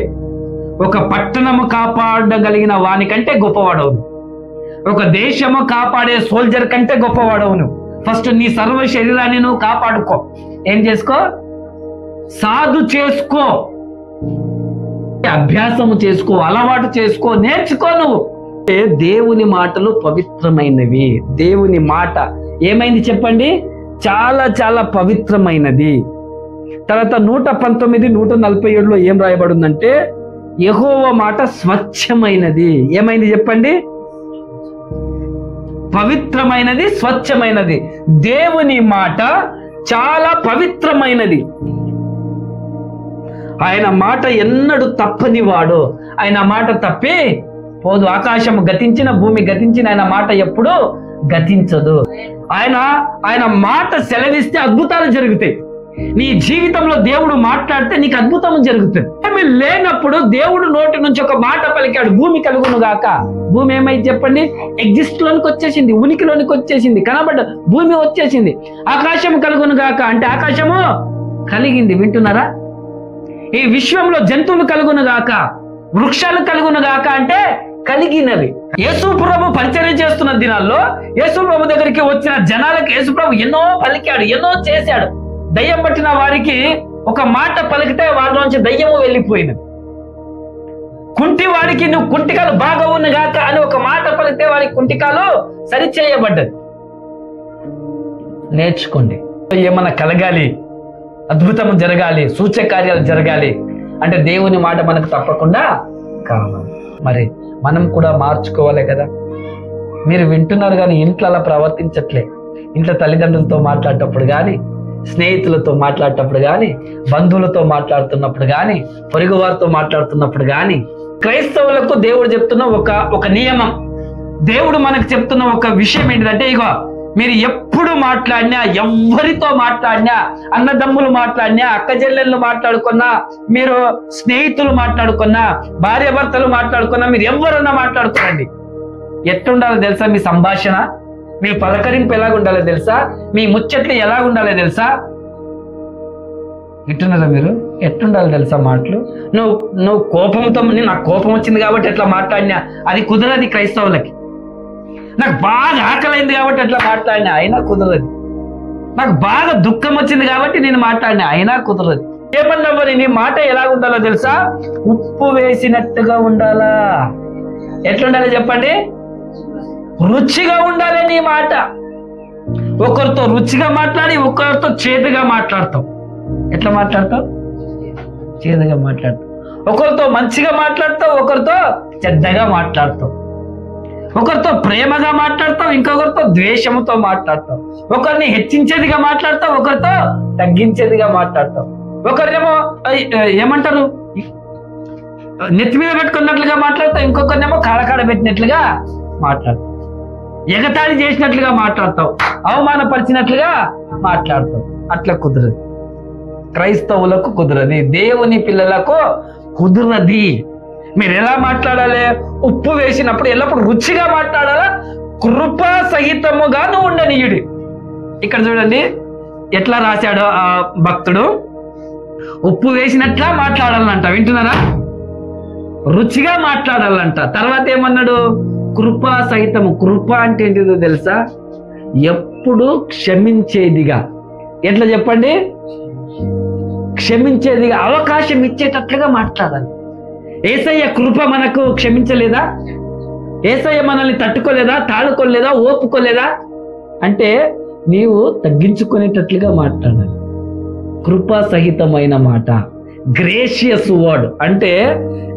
ఒక పట్టణము కాపాడగలిగిన వానికంటే గొప్పవాడవును. ఒక దేశము కాపాడే సోల్జర్ కంటే గొప్పవాడవును. ఫస్ట్ నీ సర్వ శరీరాన్ని నువ్వు కాపాడుకో. ఏం చేసుకో? సాధు చేసుకో, అభ్యాసము చేసుకో, అలవాటు చేసుకో, నేర్చుకో. నువ్వు దేవుని మాటలు పవిత్రమైనవి. దేవుని మాట ఏమైంది చెప్పండి? చాలా చాలా పవిత్రమైనది. తర్వాత 119, 147లో ఏం రాయబడిందంటే, యెహోవా మాట స్వచ్ఛమైనది. ఏమైంది చెప్పండి? పవిత్రమైనది, స్వచ్ఛమైనది. దేవుని మాట చాలా పవిత్రమైనది. ఆయన మాట ఎన్నడూ తప్పని వాడు. ఆయన మాట తప్పి పోదు. ఆకాశము గతించిన, భూమి గతించిన, ఆయన మాట ఎప్పుడూ గతించదు. ఆయన మాట సెలవిస్తే అద్భుతాలు జరుగుతాయి. నీ జీవితంలో దేవుడు మాట్లాడితే నీకు అద్భుతం జరుగుతుంది. ఏమీ లేనప్పుడు దేవుడు నోటి నుంచి ఒక మాట పలికాడు, భూమి కలుగును గాక. భూమి ఏమైంది చెప్పండి? ఎగ్జిస్ట్ లోనికి వచ్చేసింది, ఉనికిలోనికి వచ్చేసింది, కనబడ్డ భూమి వచ్చేసింది. ఆకాశం కలుగును గాక అంటే ఆకాశము కలిగింది. వింటున్నారా? ఈ విశ్వంలో జంతువులు కలుగును గాక, వృక్షాలు కలుగును గాక అంటే కలిగినవి. యేసు ప్రభు పరిచర్య చేస్తున్న దినాల్లో యేసు ప్రభు దగ్గరికి వచ్చిన జనాలకు యేసు ప్రభు ఎన్నో పలికాడు, ఎన్నో చేశాడు. దయ్యం పట్టిన వారికి ఒక మాట పలికితే వారిలోంచి దయ్యము వెళ్ళిపోయింది. కుంటి వాడికి నువ్వు కుంటికాలు బాగా ఉన్నగాక అని ఒక మాట పలికితే వారి కుంటికాలు సరిచేయబడ్డది. నేర్చుకోండి. ఏమన్నా కలగాలి, అద్భుతం జరగాలి, సూచకార్యాలు జరగాలి అంటే దేవుని మాట మనకు తప్పకుండా కావాలి. మరి మనం కూడా మార్చుకోవాలి కదా. మీరు వింటున్నారు కానీ ఇంట్లో అలా ప్రవర్తించట్లే. ఇంట్లో తల్లిదండ్రులతో మాట్లాడేటప్పుడు కానీ, స్నేహితులతో మాట్లాడేటప్పుడు కానీ, బంధువులతో మాట్లాడుతున్నప్పుడు కానీ, పొరుగు వారితో మాట్లాడుతున్నప్పుడు కానీ, క్రైస్తవులకు దేవుడు చెప్తున్న ఒక నియమం, దేవుడు మనకు చెప్తున్న ఒక విషయం ఏంటిదంటే, ఇగో మీరు ఎప్పుడు మాట్లాడినా, ఎవరితో మాట్లాడినా, అన్నదమ్ములు మాట్లాడినా, అక్క చెల్లెళ్ళు మాట్లాడుకున్నా, మీరు స్నేహితులు మాట్లాడుకున్నా, భార్య భర్తలు మాట్లాడుకున్నా, మీరు ఎవరన్నా మాట్లాడుకోండి, ఎట్టుండాలో తెలుసా? మీ సంభాషణ, మీ పలకరింపు ఎలాగ ఉండాలో తెలుసా? మీ ముచ్చట్లు ఎలాగ ఉండాలో తెలుసా? వింటున్నారా మీరు? ఎట్టుండాలో తెలుసా మాటలు? నువ్వు కోపంతో, నాకు కోపం వచ్చింది కాబట్టి ఎట్లా మాట్లాడినా అది కుదరది క్రైస్తవులకి. నాకు బాగా ఆకలైంది కాబట్టి ఎట్లా మాట్లాడినా అయినా కుదరదు. నాకు బాగా దుఃఖం వచ్చింది కాబట్టి నేను మాట్లాడినా అయినా కుదరదు. ఏమన్నా మరి నీ మాట ఎలా ఉండాలో తెలుసా? ఉప్పు వేసినట్టుగా ఉండాలా. ఎట్లుండాలి చెప్పండి? రుచిగా ఉండాలి నీ మాట. ఒకరితో రుచిగా మాట్లాడి ఒకరితో చేదుగా మాట్లాడతావు. ఎట్లా మాట్లాడతావు? చేదుగా మాట్లాడతావు. ఒకరితో మంచిగా మాట్లాడతావు, ఒకరితో చెడ్డగా మాట్లాడతావు. ఒకరితో ప్రేమగా మాట్లాడతావు, ఇంకొకరితో ద్వేషంతో మాట్లాడతావు. ఒకరిని హెచ్చించేదిగా మాట్లాడతావు, ఒకరితో తగ్గించేదిగా మాట్లాడతావు. ఒకరినేమో ఏమంటారు, నెత్తి మీద పెట్టుకున్నట్లుగా మాట్లాడతావు, ఇంకొకరినేమో కాడకాడ పెట్టినట్లుగా మాట్లాడతావు. ఎగతాళి చేసినట్లుగా మాట్లాడతావు, అవమానపరిచినట్లుగా మాట్లాడతావు. అట్లా కుదరదు. క్రైస్తవులకు కుదరది, దేవుని పిల్లలకు కుదరది. మీరు ఎలా మాట్లాడాలి? ఉప్పు వేసినప్పుడు ఎల్లప్పుడు రుచిగా మాట్లాడాలా, కృపా సహితముగా నువ్వు ఉండనీయుడి. ఇక్కడ చూడండి ఎట్లా రాశాడు ఆ భక్తుడు. ఉప్పు వేసినట్లా మాట్లాడాలంట. వింటున్నారా? రుచిగా మాట్లాడాలంట. తర్వాత ఏమన్నాడు? కృపా సహితము. కృప అంటే ఏంటిదో తెలుసా? ఎప్పుడు క్షమించేదిగా. ఎట్లా చెప్పండి? క్షమించేదిగా, అవకాశం ఇచ్చేటట్లుగా మాట్లాడాలి. యేసయ్య కృప మనకు క్షమించలేదా? యేసయ్య మనల్ని తట్టుకోలేదా, తాళుకోలేదా, ఓపుకోలేదా? అంటే నీవు తగ్గించుకునేటట్లుగా మాట్లాడాలి. కృపా సహితమైన మాట, గ్రేషియస్ వర్డ్. అంటే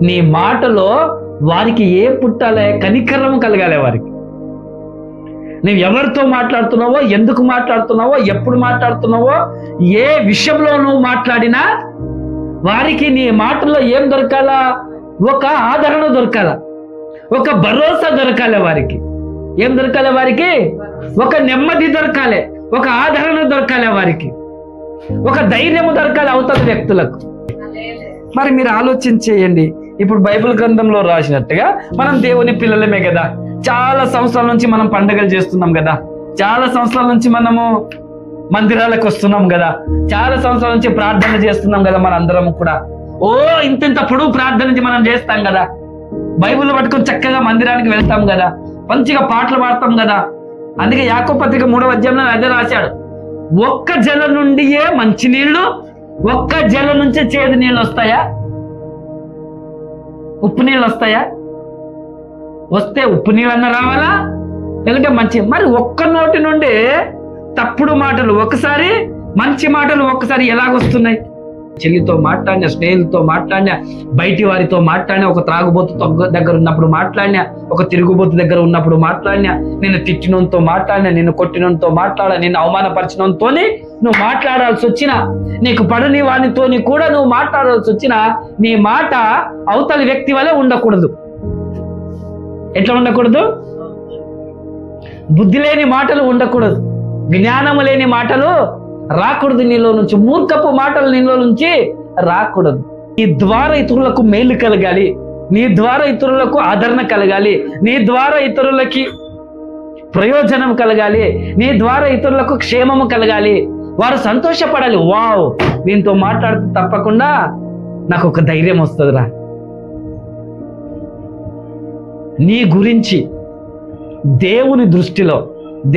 నీ మాటలో వారికి ఏ పుట్టాలే? కనికరం కలగాలి వారికి. నువ్వు ఎవరితో మాట్లాడుతున్నావో, ఎందుకు మాట్లాడుతున్నావో, ఎప్పుడు మాట్లాడుతున్నావో, ఏ విషయంలో నువ్వు మాట్లాడినా వారికి నీ మాటల్లో ఏం దొరకాలా? ఒక ఆదరణ దొరకాల, ఒక భరోసా దొరకాలి. వారికి ఏం దొరకాలి? వారికి ఒక నెమ్మది దొరకాలి, ఒక ఆదరణ దొరకాలి, వారికి ఒక ధైర్యము దొరకాలి అవతల వ్యక్తులకు. మరి మీరు ఆలోచించేయండి. ఇప్పుడు బైబిల్ గ్రంథంలో రాసినట్టుగా మనం దేవుని పిల్లలమే కదా. చాలా సంవత్సరాల నుంచి మనం పండుగలు చేస్తున్నాం కదా. చాలా సంవత్సరాల నుంచి మనము మందిరాలకు వస్తున్నాం కదా. చాలా సంవత్సరాల నుంచి ప్రార్థన చేస్తున్నాం కదా. మన అందరం కూడా ఇంత పొడవు ప్రార్థన నుంచి మనం చేస్తాం కదా. బైబిల్ పట్టుకొని చక్కగా మందిరానికి వెళ్తాం కదా. మంచిగా పాటలు పాడతాం కదా. అందుకే యాకోబు పత్రిక 3వ అధ్యాయంలో అదే రాశాడు. ఒక్క జల నుండియే మంచి నీళ్లు, ఒక్క జల నుంచే చేదు నీళ్ళు వస్తాయా? ఉప్పు నీళ్ళు వస్తాయా? వస్తే ఉప్పు నీళ్ళన్నా రావాలా, లేకుంటే మంచి. మరి ఒక్క నోటి నుండి తప్పుడు మాటలు ఒకసారి, మంచి మాటలు ఒక్కసారి ఎలాగొస్తున్నాయి? చెల్లితో మాట్లాడినా, స్నేహితులతో మాట్లాడినా, బయటి వారితో మాట్లాడినా, ఒక త్రాగుబోతు దగ్గర ఉన్నప్పుడు మాట్లాడినా, ఒక తిరుగుబోతు దగ్గర ఉన్నప్పుడు మాట్లాడినా, నిన్ను తిట్టినంతో మాట్లాడినా, నిన్ను కొట్టినంతో మాట్లాడా, నిన్ను అవమానపరిచినంతోనే నువ్వు మాట్లాడాల్సి వచ్చినా, నీకు పడని వానితోని కూడా నువ్వు మాట్లాడాల్సి వచ్చినా, నీ మాట అవతలి వ్యక్తి వల్ల ఉండకూడదు. ఎట్లా ఉండకూడదు? బుద్ధి లేని మాటలు ఉండకూడదు, జ్ఞానము లేని మాటలు రాకూడదు నీలో నుంచి, మూర్ఖపు మాటలు నీలో నుంచి రాకూడదు. నీ ద్వారా ఇతరులకు మేలు కలగాలి, నీ ద్వారా ఇతరులకు ఆదరణ కలగాలి, నీ ద్వారా ఇతరులకి ప్రయోజనం కలగాలి, నీ ద్వారా ఇతరులకు క్షేమము కలగాలి, వారు సంతోషపడాలి. వావ్, దీంతో మాట్లాడితే తప్పకుండా నాకు ఒక ధైర్యం వస్తుందిరా. నీ గురించి దేవుని దృష్టిలో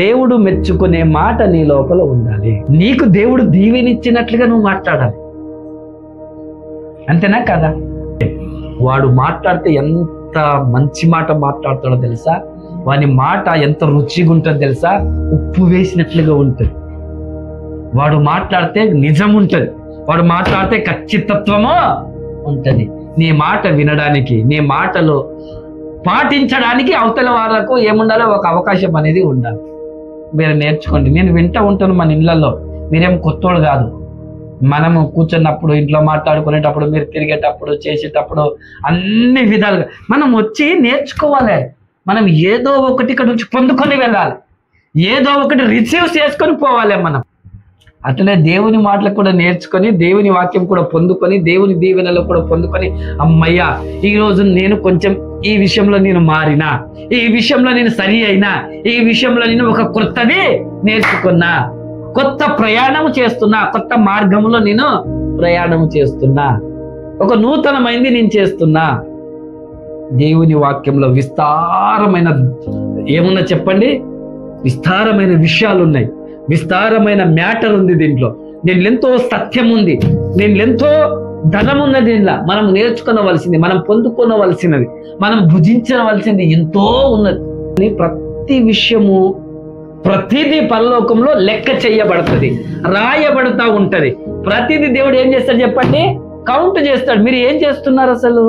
దేవుడు మెచ్చుకునే మాట నీ లోపల ఉండాలి. నీకు దేవుడు దీవెనిచ్చినట్లుగా నువ్వు మాట్లాడాలి. అంతేనా కదా? వాడు మాట్లాడితే ఎంత మంచి మాట మాట్లాడతాడో తెలుసా? వాని మాట ఎంత రుచిగా ఉంటుందో తెలుసా? ఉప్పు వేసినట్లుగా ఉంటుంది. వాడు మాట్లాడితే నిజం ఉంటుంది, వాడు మాట్లాడితే ఖచ్చితత్వము ఉంటుంది. నీ మాట వినడానికి, నీ మాటలు పాటించడానికి అవతల వాళ్ళకు ఏముండాలో ఒక అవకాశం అనేది ఉండాలి. మీరు నేర్చుకోండి. నేను వింటూ ఉంటాను మన ఇళ్లలో, మీరేం కొత్తోళ్ళు కాదు. మనము కూర్చున్నప్పుడు, ఇంట్లో మాట్లాడుకునేటప్పుడు, మీరు తిరిగేటప్పుడు, చేసేటప్పుడు అన్ని విధాలుగా మనం వచ్చి నేర్చుకోవాలి. మనం ఏదో ఒకటి ఇక్కడ నుంచి పొందుకొని వెళ్ళాలి, ఏదో ఒకటి రిసీవ్ చేసుకొని పోవాలి. మనం అట్లనే దేవుని మాటలు కూడా నేర్చుకొని, దేవుని వాక్యం కూడా పొందుకొని, దేవుని దీవెనలో కూడా పొందుకొని, అమ్మయ్యా ఈరోజు నేను కొంచెం ఈ విషయంలో నేను మారినా, ఈ విషయంలో నేను సరి అయినా, ఈ విషయంలో నేను ఒక కొత్తది నేర్చుకున్నా, కొత్త ప్రయాణం చేస్తున్నా, కొత్త మార్గంలో నేను ప్రయాణం చేస్తున్నా, ఒక నూతనమైంది నేను చేస్తున్నా. దేవుని వాక్యంలో విస్తారమైన ఏమున్నా చెప్పండి, విస్తారమైన విషయాలు ఉన్నాయి, విస్తారమైన మ్యాటర్ ఉంది దీంట్లో. దీంట్లో ఎంతో సత్యం ఉంది, దీంట్లో ఎంతో ధనం ఉన్నది. దీనిలో మనం నేర్చుకోవలసింది, మనం పొందుకోవలసినది, మనం భుజించవలసింది ఎంతో ఉన్నది. ప్రతి విషయము, ప్రతిదీ పరలోకంలో లెక్క చేయబడుతుంది, రాయబడుతూ ఉంటది. ప్రతిదీ దేవుడు ఏం చేస్తాడు చెప్పండి? కౌంట్ చేస్తాడు. మీరు ఏం చేస్తున్నారు అసలు?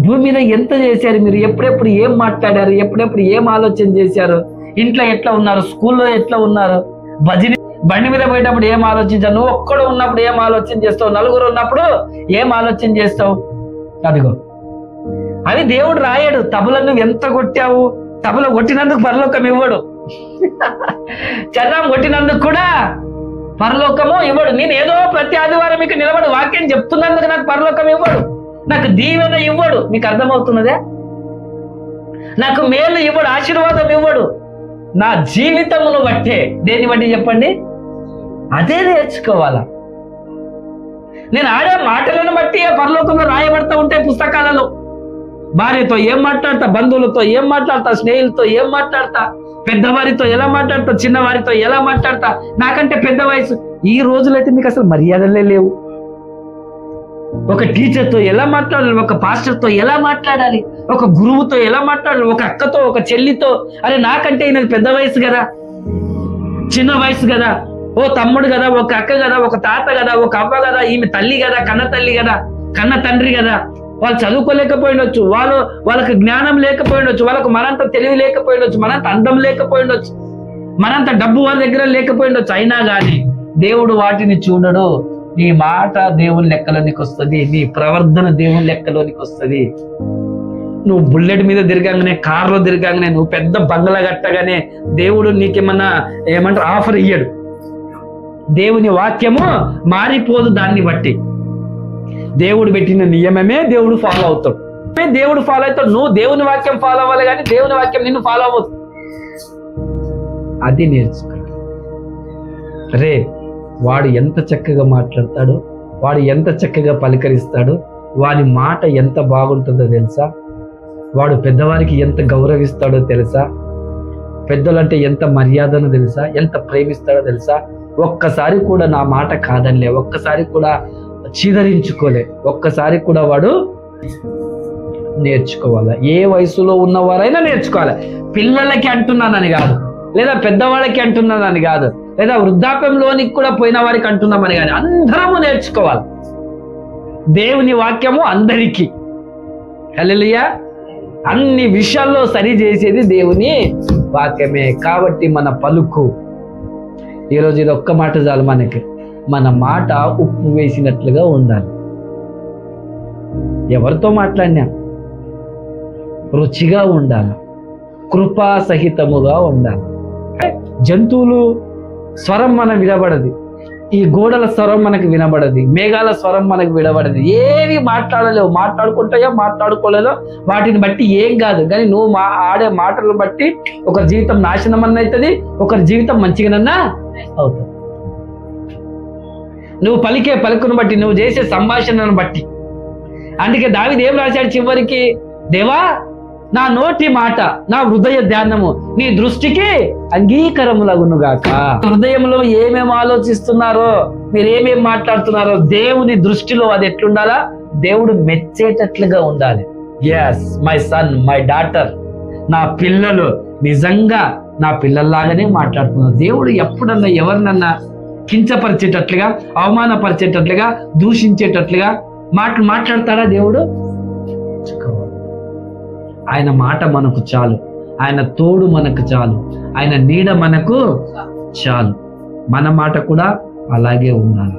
భూమి మీద ఎంత చేశారు మీరు? ఎప్పుడెప్పుడు ఏం మాట్లాడారు? ఎప్పుడెప్పుడు ఏం ఆలోచన చేశారు? ఇంట్లో ఎట్లా ఉన్నారు? స్కూల్లో ఎట్లా ఉన్నారు? భజని బండి మీద పోయేటప్పుడు ఏం ఆలోచించావు? నువ్వు ఒక్కడు ఉన్నప్పుడు ఏం ఆలోచన చేస్తావు? నలుగురు ఉన్నప్పుడు ఏం ఆలోచన చేస్తావు? అదిగో అది దేవుడు రాయడు. తబల నువ్వు ఎంత కొట్టావు? తబల కొట్టినందుకు పరలోకం ఇవ్వడు, చరణం కొట్టినందుకు కూడా పరలోకము ఇవ్వడు. నేను ఏదో ప్రతి ఆదివారం మీకు నిలబడి వాక్యం చెప్తున్నందుకు నాకు పరలోకం ఇవ్వడు, నాకు దీవెన ఇవ్వడు. మీకు అర్థమవుతున్నదే? నాకు మేలు ఇవ్వడు, ఆశీర్వాదం ఇవ్వడు. నా జీవితమును బట్టే. దేన్ని బట్టి చెప్పండి? అదే నేర్చుకోవాలా. నేను ఆడే మాటలను బట్టి పరలోకంలో రాయబడతా ఉంటే పుస్తకాలలో, భార్యతో ఏం మాట్లాడతా, బంధువులతో ఏం మాట్లాడతా, స్నేహితులతో ఏం మాట్లాడతా, పెద్దవారితో ఎలా మాట్లాడతా, చిన్నవారితో ఎలా మాట్లాడతా, నాకంటే పెద్ద వయసు. ఈ రోజులైతే మీకు అసలు మర్యాదలే లేవు. ఒక టీచర్తో ఎలా మాట్లాడాలి, ఒక పాస్టర్తో ఎలా మాట్లాడాలి, ఒక గురువుతో ఎలా మాట్లాడాలి, ఒక అక్కతో, ఒక చెల్లితో. అరే నాకంటే ఈయనది పెద్ద వయసు కదా, చిన్న వయసు కదా, ఓ తమ్ముడు కదా, ఒక అక్క కదా, ఒక తాత కదా, ఒక అవ్వ కదా, ఈమె తల్లి కదా, కన్న తల్లి కదా, కన్న తండ్రి కదా. వాళ్ళు చదువుకోలేకపోయిండొచ్చు, వాళ్ళకి జ్ఞానం లేకపోయిండొచ్చు, వాళ్ళకు మనంత తెలివి లేకపోయిండొచ్చు, మనంత అందం లేకపోయిండొచ్చు, మనంత డబ్బు వాళ్ళ దగ్గర లేకపోయిండొచ్చు. అయినా కానీ దేవుడు వాటిని చూడడు. నీ మాట దేవుని లెక్కలోనికి వస్తుంది, నీ ప్రవర్తన దేవుని లెక్కలోనికి వస్తుంది. నువ్వు బుల్లెట్ మీద తిరగానే, కార్లో తిరగానే, నువ్వు పెద్ద బంగ్లా కట్టగానే దేవుడు నీకేమన్నా ఏమంటారు ఆఫర్ ఇయ్యడు. దేవుని వాక్యము మారిపోదు. దాన్ని బట్టి దేవుడు పెట్టిన నియమమే దేవుడు ఫాలో అవుతాడు. దేవుడు ఫాలో అవుతాడు. నువ్వు దేవుని వాక్యం ఫాలో అవ్వాలి, కానీ దేవుని వాక్యం నిన్ను ఫాలో అవ్వదు. అది నేర్చుకో. రే వాడు ఎంత చక్కగా మాట్లాడతాడు, వాడు ఎంత చక్కగా పలకరిస్తాడు, వాడి మాట ఎంత బాగుంటుందో తెలుసా? వాడు పెద్దవారికి ఎంత గౌరవిస్తాడో తెలుసా? పెద్దలంటే ఎంత మర్యాదను తెలుసా? ఎంత ప్రేమిస్తాడో తెలుసా? ఒక్కసారి కూడా నా మాట కాదనిలే, ఒక్కసారి కూడా చీదరించుకోలే, ఒక్కసారి కూడా వాడు నేర్చుకోవాలి. ఏ వయసులో ఉన్నవారైనా నేర్చుకోవాలి. పిల్లలకి అంటున్నానని కాదు, లేదా పెద్దవాళ్ళకి అంటున్నానని కాదు, లేదా వృద్ధాప్యంలోనికి కూడా పోయిన వారికి అంటున్నామని కానీ అందరము నేర్చుకోవాలి. దేవుని వాక్యము అందరికీ. హల్లెలూయా. అన్ని విషయాల్లో సరి చేసేది దేవుని వాక్యమే. కాబట్టి మన పలుకు ఈరోజు ఇది ఒక్క మాట చాలు మనకి. మన మాట ఉప్పు వేసినట్లుగా ఉండాలి. ఎవరితో మాట్లాడినా, రుచిగా ఉండాలి, కృపా సహితముగా ఉండాలి. జంతువులు స్వరం మనకు వినబడదు, ఈ గోడల స్వరం మనకు వినబడదు, మేఘాల స్వరం మనకు వినబడదు, ఏవి మాట్లాడలేవు. మాట్లాడుకుంటాయో మాట్లాడుకోలేదో వాటిని బట్టి ఏం కాదు. కానీ నువ్వు ఆడే మాటలను బట్టి ఒకరి జీవితం నాశనం అన్న అవుతుంది, ఒకరి జీవితం మంచిగానన్నా అవుతుంది. నువ్వు పలికే పలుకును బట్టి, నువ్వు చేసే సంభాషణను బట్టి. అందుకే దావీదు ఏం రాశాడు చివరికి? దేవా, నా నోటి మాట, నా హృదయ ధ్యానము నీ దృష్టికి అంగీకారములగునుగాక. హృదయంలో ఏమేమి ఆలోచిస్తున్నారో, మీరు ఏమేమి మాట్లాడుతున్నారో దేవుని దృష్టిలో అది ఎట్లుండాలా? దేవుడు మెచ్చేటట్లుగా ఉండాలి. Yes my son, my daughter, నా పిల్లలు నిజంగా నా పిల్లల్లాగానే మాట్లాడుతున్నారు. దేవుడు ఎప్పుడన్నా ఎవరినన్నా కించపరిచేటట్లుగా, అవమానపరిచేటట్లుగా, దూషించేటట్లుగా మాట్లాడతాడా దేవుడు? ఆయన మాట మనకు చాలు, ఆయన తోడు మనకు చాలు, ఆయన నీడ మనకు చాలు. మన మాట కూడా అలాగే ఉండాలి.